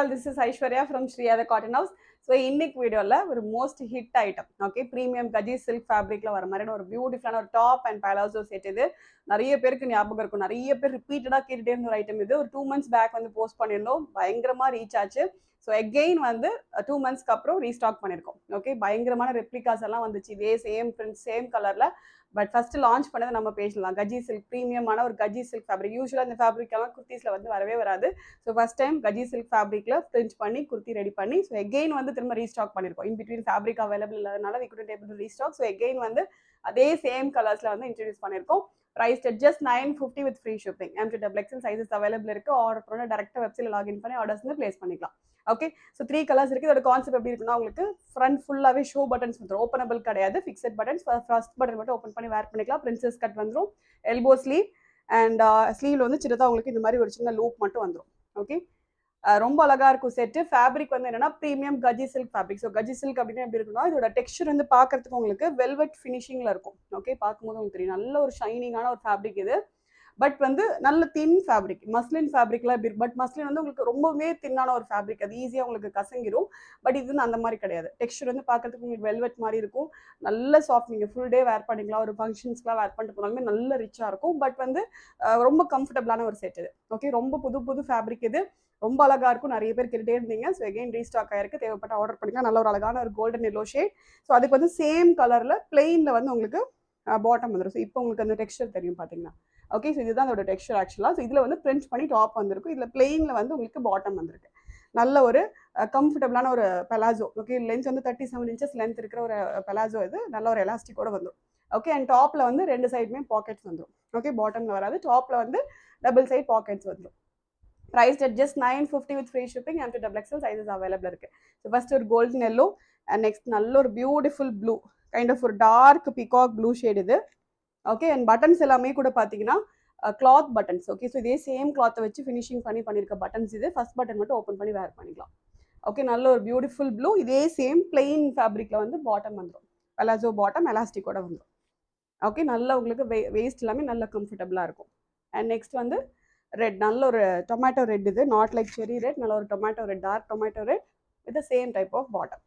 all, this is Aishwarya from Shriyada Cotton House. So இன்னைக்கு வீடியோவில் ஒரு most hit item okay premium Gaji silk ஃபேப்ரிக்ல வர மாதிரி ஒரு பியூட்டிஃபுல்லான ஒரு டாப் அண்ட் பலாசோ செட் இது நிறைய பேருக்கு ஞாபகம் இருக்கும். நிறைய பேர் ரிப்பீட்டடாக கேட்டுட்டே இருந்த ஒரு ஐட்டம் இது. ஒரு 2 months பேக் வந்து போஸ்ட் பண்ணியிருந்தோம், பயங்கரமாக ரீச் ஆச்சு. ஸோ எகெயின் வந்து 2 monthsக்கு அப்புறம் ரீஸ்டாக் பண்ணியிருக்கோம். ஓகே, பயங்கரமான ரெப்ளிகாஸ் எல்லாம் வந்துச்சு இதே சேம் பிரிண்ட் சேம் கலரில். பட் ஃபர்ஸ்ட் லான்ச் பண்ணது நம்ம பேசலாம். கஜி சில்க் ப்ரீமியமான ஒரு கஜி சில்க் ஃபேப்ரிக். யூஸ்வலாக இந்த ஃபேப்ரிக் எல்லாம் குர்த்திஸில் வந்து வரவே வராது. So first time Gaji silk ஃபேப்ரிக்ல பிரிண்ட் பண்ணி குர்த்தி ரெடி பண்ணி ஸோ எகெயின் வந்து திரும்ப ரீஸ்டாக் பண்ணியிருக்கோம். இன் பிட்வீன் ஃபேப்ரிக் அவைலபிள் இல்லாதனால we couldn't able to restock. So again வந்து அதே சேம் கலர்ஸ்ல வந்து இன்ட்ரடியூஸ் பண்ணியிருக்கோம். Price just 950 with free shipping. M2XL sizes available இருக்கு. ஆர்டர் பண்ண டேரக்டா வெப்சைட்ல லாகின் பண்ணி ஆர்டர்ஸ் வந்து பிளேஸ் பண்ணிக்கலாம். ஓகே, ஸோ 3 கலர்ஸ் இருக்கு. இதோட கான்செப்ட் எப்படி இருக்குன்னா, உங்களுக்கு ஃப்ரண்ட் ஃபுல்லாவே ஷோ பட்டன்ஸ் வந்துடும். ஓப்பனபிள் கிடையாது, ஃபிக்ஸட் பட்டன்ஸ். ஃபர்ஸ்ட் பட்டன் மட்டும் ஓப்பன் பண்ணி வேர் பண்ணிக்கலாம். பிரின்சஸ் கட் வந்துடும். எல்போ ஸ்லீவ் அண்ட் ஸ்லீவ்ல வந்து சின்னதாக உங்களுக்கு இந்த மாதிரி ஒரு சின்ன லூப் மட்டும் வந்துடும். ஓகே, ரொம்ப அழகா இருக்கும் செட்டு. ஃபேப்ரிக் வந்து என்னன்னா premium Gaji silk fabric. So Gaji silk அப்படின்னு எப்படி இருக்குன்னா, இதோட டெக்ஸ்சர் வந்து பார்க்கறதுக்கு உங்களுக்கு வெல்வெட் ஃபினிஷிங்ல இருக்கும். ஓகே, பார்க்கும்போது உங்களுக்கு தெரியும் நல்ல ஒரு ஷைனிங்கான ஒரு ஃபேப்ரிக் இது. பட் வந்து நல்ல தின் ஃபேப்ரிக், மஸ்லின் ஃபேப்ரிக்லாம் எப்படி இருக்கு. பட் மஸ்லின் வந்து உங்களுக்கு ரொம்பவே தின்னான ஒரு ஃபேப்ரிக், அது ஈஸியாக உங்களுக்கு கசங்கிரும். பட் இது அந்த மாதிரி கிடையாது. டெக்ஸ்சர் வந்து பார்க்கறதுக்கு உங்களுக்கு வெல்வெட் மாதிரி இருக்கும். நல்ல சாஃப்ட், நீங்கள் ஃபுல் டே வேர் பண்ணிக்கலாம். ஒரு ஃபங்க்ஷன்ஸ்க்குலாம் வேர் பண்ணிட்டு போனாலுமே நல்ல ரிச்சாக இருக்கும். பட் வந்து ரொம்ப கம்ஃபர்டபுளான ஒரு செட் இது. ஓகே, ரொம்ப புது ஃபேப்ரிக் இது. ரொம்ப அழகா இருக்கும். நிறைய பேர் கேட்டுட்டே இருந்தீங்க. ஸோ எகைன் ரீஸ்டாக் ஆயிருக்கு. தேவைப்பட்ட ஆர்டர் பண்ணிக்கலாம். நல்ல ஒரு அழகான ஒரு கோல்டன் எல்லோ ஷேட். ஸோ அதுக்கு வந்து சேம் கலரில் பிளெயின்ல வந்து உங்களுக்கு பாட்டம் வந்துடும். ஸோ இப்போ உங்களுக்கு அந்த டெக்ஸ்சர் தெரியும் பார்த்தீங்கன்னா. ஓகே, ஸோ இதுதான் அதோட டெக்ஸ்சர் ஆக்சுவலாக. ஸோ இதில் வந்து பிரிண்ட் பண்ணி டாப் வந்திருக்கும். இதில் பிளெயினில் வந்து உங்களுக்கு பாட்டம் வந்திருக்கு. நல்ல ஒரு கம்ஃபர்டபுளான ஒரு பலாசோ. ஓகே, லென்த் வந்து 37 inches லென்த் இருக்கிற ஒரு பலாசோ இது. நல்ல ஒரு எலாஸ்டிக்கோட வந்துடும். ஓகே, அண்ட் டாப்பில் வந்து 2 சைடுமே பாக்கெட்ஸ் வந்துடும். ஓகே, பாட்டமில் வராது, டாப்பில் வந்து டபுள் சைட் பாக்கெட்ஸ் வந்துடும். Price just 950 with free shipping. M2XL sizes available இருக்கு. ஸோ ஃபர்ஸ்ட் ஒரு கோல்டன் எல்லோ அண்ட் நெக்ஸ்ட் நல்ல ஒரு பியூட்டிஃபுல் ப்ளூ, கைண்ட் ஆஃப் ஒரு டார்க் பிகாக் ப்ளூ ஷேட் இது. ஓகே, அண்ட் பட்டன்ஸ் எல்லாமே கூட பார்த்தீங்கன்னா கிளாத் பட்டன்ஸ். ஓகே, ஸோ இதே சேம் கிளாத்தை வச்சு ஃபினிஷிங் பண்ணியிருக்க பட்டன்ஸ் இது. ஃபர்ஸ்ட் பட்டன் மட்டும் ஓப்பன் பண்ணி வேர் பண்ணிக்கலாம். ஓகே, நல்ல ஒரு பியூட்டிஃபுல் ப்ளூ. இதே சேம் பிளெயின் ஃபேப்ரிக்ல வந்து பாட்டம் வந்துடும். பலாசோ பாட்டம் எலாஸ்டிக்கோட வந்துடும். ஓகே, நல்ல உங்களுக்கு வேஸ்ட் எல்லாமே நல்ல கம்ஃபர்டபுளாக இருக்கும். அண்ட் நெக்ஸ்ட் வந்து ரெட், நல்ல ஒரு டொமேட்டோ ரெட் இது. நாட் லைக் செரி ரெட், நல்ல ஒரு tomato red, dark tomato red with same type of bottom.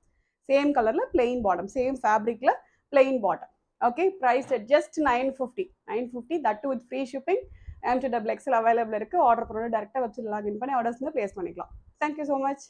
Same கலரில் பிளெயின் பாட்டம், சேம் ஃபேப்ரிக்ல plain bottom. Okay, priced at just 950, that too with free shipping. M2XL available இருக்கு. Order பண்ணி டைரக்டா வெப்சைட்ல login பண்ணி orders வந்து பிளேஸ் பண்ணிக்கலாம். Thank you so much.